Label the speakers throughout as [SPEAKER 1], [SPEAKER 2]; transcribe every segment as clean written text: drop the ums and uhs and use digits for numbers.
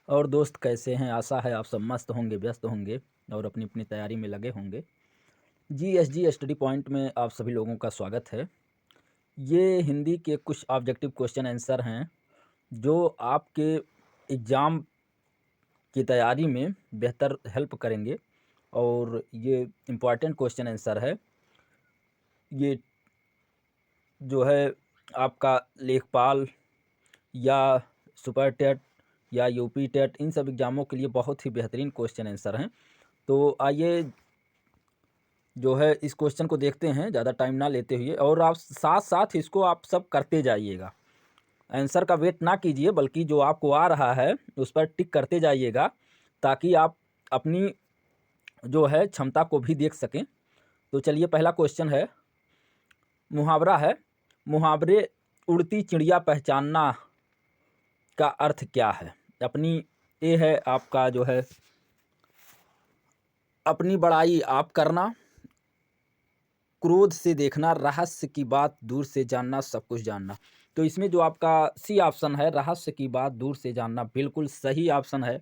[SPEAKER 1] और दोस्त कैसे हैं? आशा है आप सब मस्त होंगे, व्यस्त होंगे और अपनी अपनी तैयारी में लगे होंगे। जीएसजी स्टडी पॉइंट में आप सभी लोगों का स्वागत है। ये हिंदी के कुछ ऑब्जेक्टिव क्वेश्चन आंसर हैं जो आपके एग्ज़ाम की तैयारी में बेहतर हेल्प करेंगे और ये इम्पॉर्टेंट क्वेश्चन आंसर है। ये जो है आपका लेखपाल या सुपर टेट या यूपी टेट इन सब एग्ज़ामों के लिए बहुत ही बेहतरीन क्वेश्चन आंसर हैं। तो आइए जो है इस क्वेश्चन को देखते हैं ज़्यादा टाइम ना लेते हुए, और आप साथ साथ इसको आप सब करते जाइएगा। आंसर का वेट ना कीजिए, बल्कि जो आपको आ रहा है उस पर टिक करते जाइएगा ताकि आप अपनी जो है क्षमता को भी देख सकें। तो चलिए, पहला क्वेश्चन है, मुहावरा है, मुहावरे उड़ती चिड़िया पहचानना का अर्थ क्या है? अपनी ये है आपका जो है अपनी बड़ाई आप करना, क्रोध से देखना, रहस्य की बात दूर से जानना, सब कुछ जानना। तो इसमें जो आपका सी ऑप्शन है, रहस्य की बात दूर से जानना, बिल्कुल सही ऑप्शन है।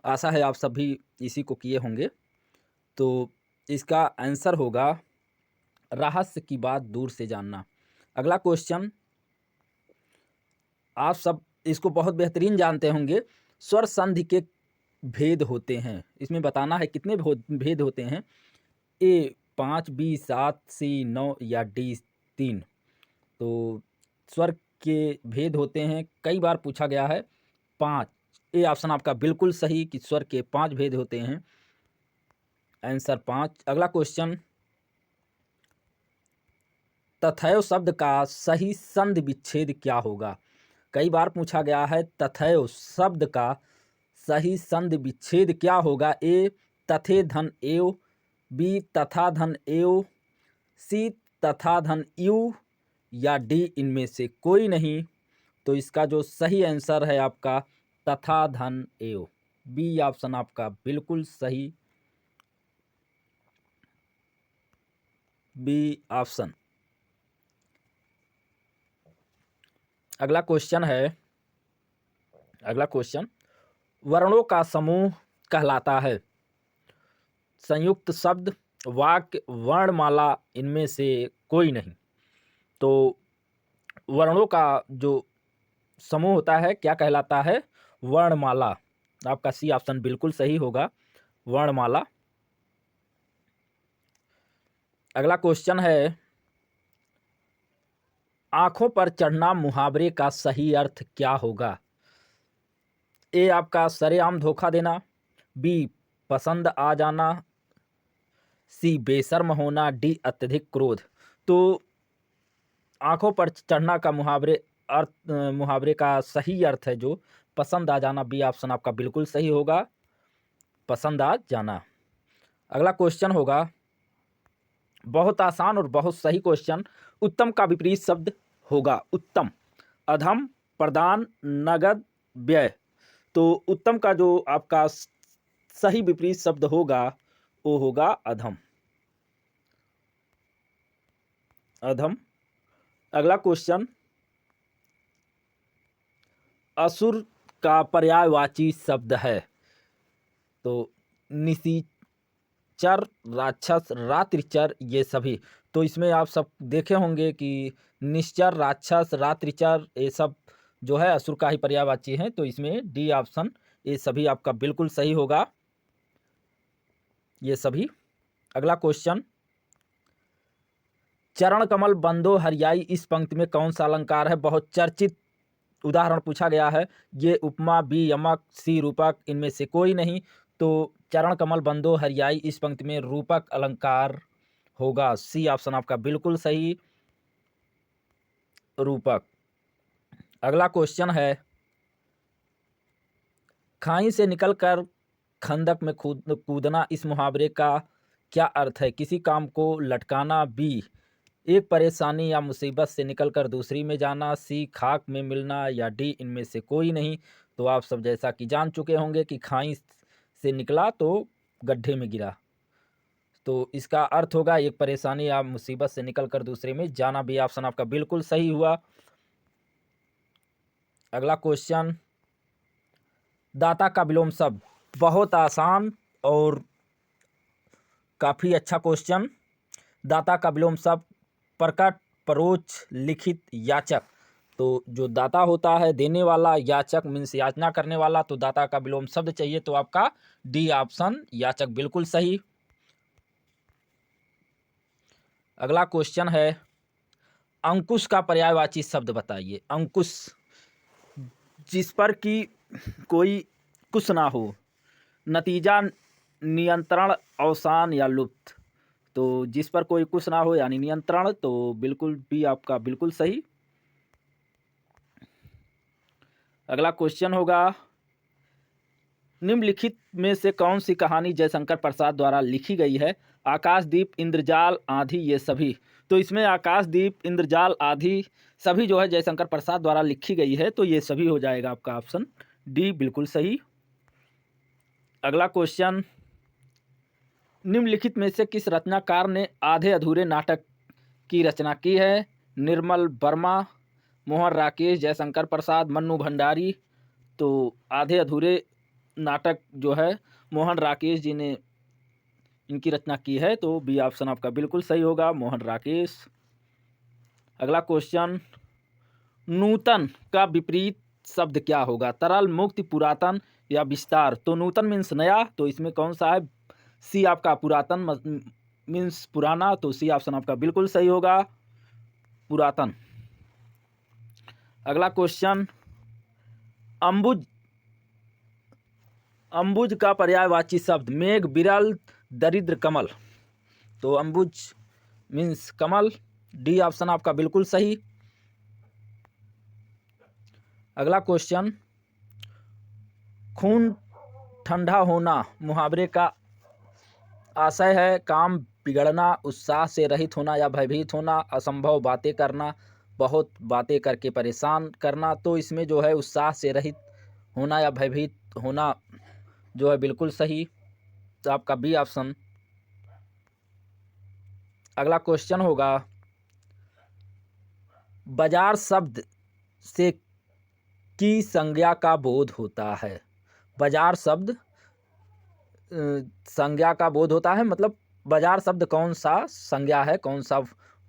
[SPEAKER 1] आशा है आप सभी इसी को किए होंगे। तो इसका आंसर होगा रहस्य की बात दूर से जानना। अगला क्वेश्चन, आप सब इसको बहुत बेहतरीन जानते होंगे। स्वर संधि के भेद होते हैं, इसमें बताना है कितने भेद होते हैं। ए 5, बी 7, सी 9 या डी 3। तो स्वर के भेद होते हैं, कई बार पूछा गया है 5। ए ऑप्शन आपका बिल्कुल सही कि स्वर के 5 भेद होते हैं। आंसर 5। अगला क्वेश्चन, तथैव शब्द का सही संधि विच्छेद क्या होगा? कई बार पूछा गया है तथैव शब्द का सही संधि विच्छेद क्या होगा? ए तथे धन एव, बी तथा धन एव, सी तथा धन यू या डी इनमें से कोई नहीं। तो इसका जो सही आंसर है आपका तथा धन एव, बी ऑप्शन आपका बिल्कुल सही, बी ऑप्शन। अगला क्वेश्चन है, अगला क्वेश्चन, वर्णों का समूह कहलाता है संयुक्त शब्द, वाक्य, वर्णमाला, इनमें से कोई नहीं। तो वर्णों का जो समूह होता है क्या कहलाता है? वर्णमाला। आपका सी ऑप्शन बिल्कुल सही होगा, वर्णमाला। अगला क्वेश्चन है, आंखों पर चढ़ना मुहावरे का सही अर्थ क्या होगा? ए आपका सरेआम धोखा देना, बी पसंद आ जाना, सी बेशर्म होना, डी अत्यधिक क्रोध। तो आंखों पर चढ़ना का मुहावरे का सही अर्थ है जो पसंद आ जाना, बी ऑप्शन आपका बिल्कुल सही होगा, पसंद आ जाना। अगला क्वेश्चन होगा, बहुत आसान और बहुत सही क्वेश्चन, उत्तम का विपरीत शब्द होगा उत्तम, अधम, प्रदान, नगद, व्यय। तो उत्तम का जो आपका सही विपरीत शब्द होगा वो होगा अधम, अधम। अगला क्वेश्चन, असुर का पर्यायवाची शब्द है। तो निशिचर, राक्षस, रात्रिचर, ये सभी। तो इसमें आप सब देखे होंगे कि निश्चर, राक्षस, रात्रिचर, ये सब जो है असुर का ही पर्यायवाची है। तो इसमें डी ऑप्शन ये सभी आपका बिल्कुल सही होगा, ये सभी। अगला क्वेश्चन, चरण कमल बंदो हरियाई, इस पंक्ति में कौन सा अलंकार है? बहुत चर्चित उदाहरण पूछा गया है। ये उपमा, बी यमक, सी रूपक, इनमें से कोई नहीं। तो चरण कमल बंदो हरियाई इस पंक्ति में रूपक अलंकार होगा, सी ऑप्शन आपका बिल्कुल सही, रूपक। अगला क्वेश्चन है, खाई से निकलकर खंदक में कूदना, इस मुहावरे का क्या अर्थ है? किसी काम को लटकाना, बी एक परेशानी या मुसीबत से निकलकर दूसरी में जाना, सी खाक में मिलना, या डी इनमें से कोई नहीं। तो आप सब जैसा कि जान चुके होंगे कि खाई से निकला तो गड्ढे में गिरा। तो इसका अर्थ होगा एक परेशानी या मुसीबत से निकलकर दूसरे में जाना, भी ऑप्शन आपका बिल्कुल सही हुआ। अगला क्वेश्चन, दाता का विलोम शब्द, बहुत आसान और काफ़ी अच्छा क्वेश्चन। दाता का विलोम शब्द प्रकट, परोक्ष, लिखित, याचक। तो जो दाता होता है देने वाला, याचक मीन्स याचना करने वाला, तो दाता का विलोम शब्द चाहिए तो आपका डी ऑप्शन याचक बिल्कुल सही। अगला क्वेश्चन है अंकुश का पर्यायवाची शब्द बताइए। अंकुश, जिस पर कि कोई कुछ ना हो, नतीजा, नियंत्रण, अवसान या लुप्त। तो जिस पर कोई कुछ ना हो यानी नियंत्रण, तो बिल्कुल भी आपका बिल्कुल सही। अगला क्वेश्चन होगा निम्नलिखित में से कौन सी कहानी जयशंकर प्रसाद द्वारा लिखी गई है? आकाशदीप, इंद्रजाल, आंधी, ये सभी। तो इसमें आकाशदीप, इंद्रजाल, आंधी सभी जो है जयशंकर प्रसाद द्वारा लिखी गई है, तो ये सभी हो जाएगा आपका ऑप्शन डी बिल्कुल सही। अगला क्वेश्चन निम्नलिखित में से किस रचनाकार ने आधे अधूरे नाटक की रचना की है? निर्मल वर्मा, मोहन राकेश, जयशंकर प्रसाद, मन्नू भंडारी। तो आधे अधूरे नाटक जो है मोहन राकेश जी ने इनकी रचना की है, तो बी ऑप्शन आपका बिल्कुल सही होगा, मोहन राकेश। अगला क्वेश्चन नूतन का विपरीत शब्द क्या होगा? तरल, मुक्त, पुरातन या विस्तार। तो नूतन मीन्स नया, तो इसमें कौन सा है? सी आपका पुरातन मीन्स पुराना, तो सी ऑप्शन आपका बिल्कुल सही होगा, पुरातन। अगला क्वेश्चन अंबुज, अंबुज का पर्यायवाची शब्द मेघ, बिरल, दरिद्र, कमल। तो अंबुज मीन्स कमल, डी ऑप्शन आपका बिल्कुल सही। अगला क्वेश्चन खून ठंडा होना मुहावरे का आशय है काम बिगड़ना, उत्साह से रहित होना या भयभीत होना, असंभव बातें करना, बहुत बातें करके परेशान करना। तो इसमें जो है उत्साह से रहित होना या भयभीत होना जो है बिल्कुल सही, तो आपका बी ऑप्शन। अगला क्वेश्चन होगा बाजार शब्द से की संज्ञा का बोध होता है। बाजार शब्द संज्ञा का बोध होता है, मतलब बाजार शब्द कौन सा संज्ञा है, कौन सा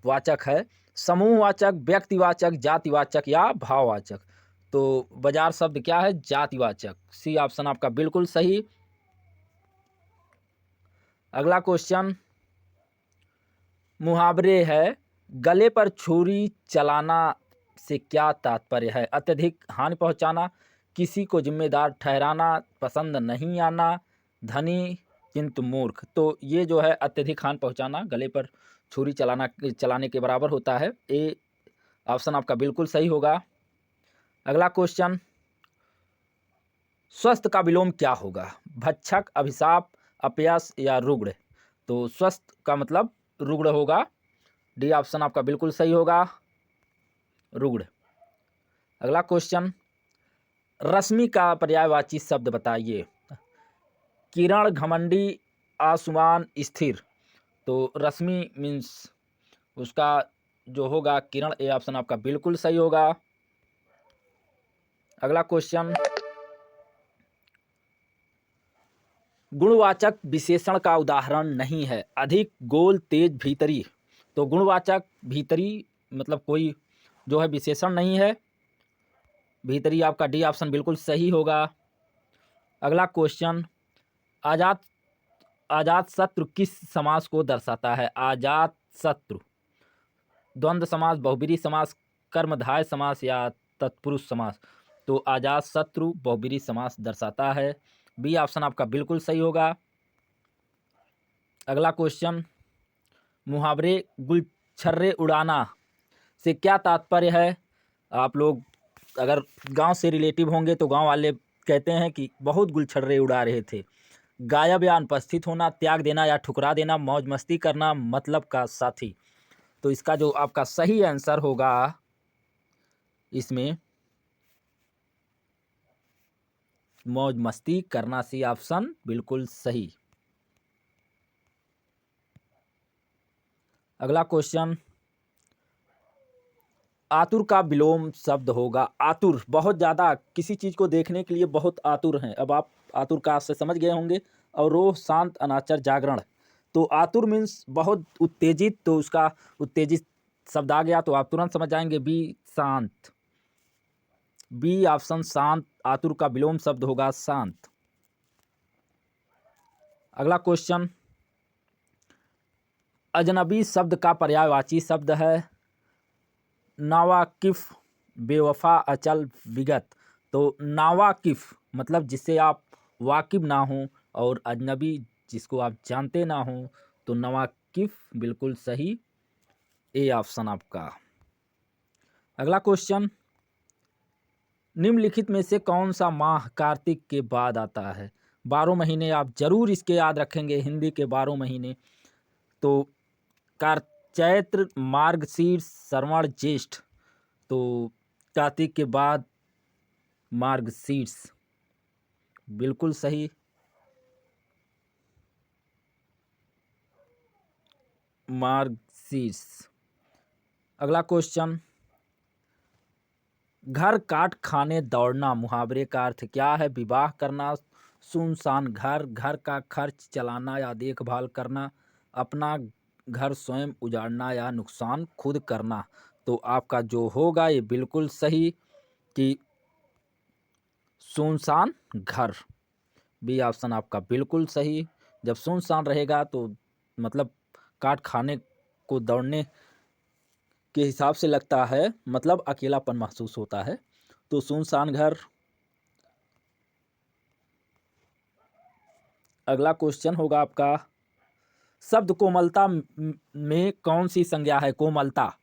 [SPEAKER 1] वाचक है? समूहवाचक, व्यक्तिवाचक, जातिवाचक या भाववाचक। तो बाजार शब्द क्या है? जातिवाचक, सी ऑप्शन आपका बिल्कुल सही। अगला क्वेश्चन मुहावरे है गले पर छुरी चलाना से क्या तात्पर्य है? अत्यधिक हानि पहुंचाना, किसी को जिम्मेदार ठहराना, पसंद नहीं आना, धनी किंतु मूर्ख। तो ये जो है अत्यधिक हानि पहुंचाना गले पर छुरी चलाने के बराबर होता है, ए ऑप्शन आपका बिल्कुल सही होगा। अगला क्वेश्चन स्वस्थ का विलोम क्या होगा? भक्षक, अभिशाप, अपयश या रुग्ण। तो स्वस्थ का मतलब रुग्ण होगा, डी ऑप्शन आपका बिल्कुल सही होगा, रुग्ण। अगला क्वेश्चन रश्मि का पर्यायवाची शब्द बताइए। किरण, घमंडी, आसुमान, स्थिर। तो रश्मि मीन्स उसका जो होगा किरण, ए ऑप्शन आपका बिल्कुल सही होगा। अगला क्वेश्चन गुणवाचक विशेषण का उदाहरण नहीं है। अधिक, गोल, तेज, भीतरी। तो गुणवाचक भीतरी मतलब कोई जो है विशेषण नहीं है, भीतरी आपका डी ऑप्शन बिल्कुल सही होगा। अगला क्वेश्चन आजात आजात शत्रु किस समास को दर्शाता है? आजात शत्रु द्वंद्व समास, बहुब्रीहि समास, कर्मधारय समास या तत्पुरुष समास। तो आजात शत्रु बहुब्रीहि समास दर्शाता है, बी ऑप्शन आपका बिल्कुल सही होगा। अगला क्वेश्चन मुहावरे गुलछर्रे उड़ाना से क्या तात्पर्य है? आप लोग अगर गांव से रिलेटिव होंगे तो गांव वाले कहते हैं कि बहुत गुलछर्रे उड़ा रहे थे। गायब या अनुपस्थित होना, त्याग देना या ठुकरा देना, मौज मस्ती करना, मतलब का साथी। तो इसका जो आपका सही आंसर होगा इसमें मौज मस्ती करना, सी ऑप्शन बिल्कुल सही। अगला क्वेश्चन आतुर का विलोम शब्द होगा आतुर। बहुत ज़्यादा किसी चीज़ को देखने के लिए बहुत आतुर हैं। अब आप आतुर का से समझ गए होंगे। और रोह, शांत, अनाचर, जागरण। तो आतुर मीन्स बहुत उत्तेजित, तो उसका उत्तेजित शब्द आ गया तो आप तुरंत समझ जाएंगे बी शांत। बी ऑप्शन शांत, आतुर का विलोम शब्द होगा शांत। अगला क्वेश्चन, अजनबी शब्द का पर्यायवाची शब्द है नावाकिफ, बेवफा, अचल, विगत। तो नावाकिफ मतलब जिससे आप वाकिफ ना हो, और अजनबी जिसको आप जानते ना हो। तो नवाकिफ बिल्कुल सही, ए ऑप्शन आपका। अगला क्वेश्चन, निम्नलिखित में से कौन सा माह कार्तिक के बाद आता है? 12 महीने आप जरूर इसके याद रखेंगे, हिंदी के 12 महीने। तो चैत्र, मार्गशीर्ष, श्रवण, ज्येष्ठ। तो कार्तिक के बाद मार्गशीर्ष बिल्कुल सही, मार्गशीर्ष। अगला क्वेश्चन, घर काट खाने दौड़ना मुहावरे का अर्थ क्या है? विवाह करना, सुनसान घर, घर का खर्च चलाना या देखभाल करना, अपना घर स्वयं उजाड़ना या नुकसान खुद करना। तो आपका जो होगा ये बिल्कुल सही कि सुनसान घर, बी ऑप्शन आपका बिल्कुल सही। जब सुनसान रहेगा तो मतलब काट खाने को दौड़ने के हिसाब से लगता है, मतलब अकेलापन महसूस होता है। तो सुनसान घर। अगला क्वेश्चन होगा आपका, शब्द कोमलता में कौन सी संज्ञा है? कोमलता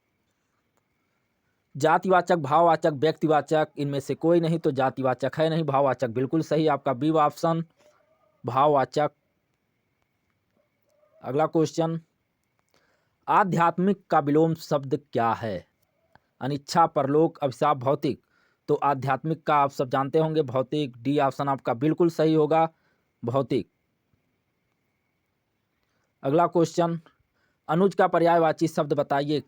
[SPEAKER 1] जातिवाचक, भाववाचक, व्यक्तिवाचक, इनमें से कोई नहीं। तो जातिवाचक है नहीं, भाववाचक बिल्कुल सही आपका बी ऑप्शन, भाववाचक। अगला क्वेश्चन, आध्यात्मिक का विलोम शब्द क्या है? अनिच्छा, परलोक, अभिशाप, भौतिक। तो आध्यात्मिक का आप सब जानते होंगे भौतिक, डी ऑप्शन आपका बिल्कुल सही होगा, भौतिक। अगला क्वेश्चन, अनुज का पर्यायवाची शब्द बताइए।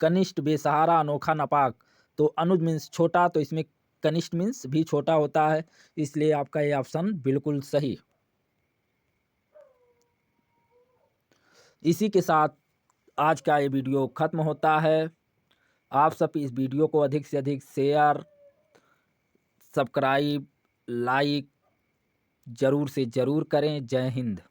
[SPEAKER 1] कनिष्ठ, बेसहारा, अनोखा, नापाक। तो अनुज मीन्स छोटा, तो इसमें कनिष्ठ मीन्स भी छोटा होता है, इसलिए आपका ये ऑप्शन बिल्कुल सही। इसी के साथ आज का ये वीडियो खत्म होता है। आप सब इस वीडियो को अधिक से अधिक शेयर, सब्सक्राइब, लाइक जरूर से जरूर करें। जय हिंद।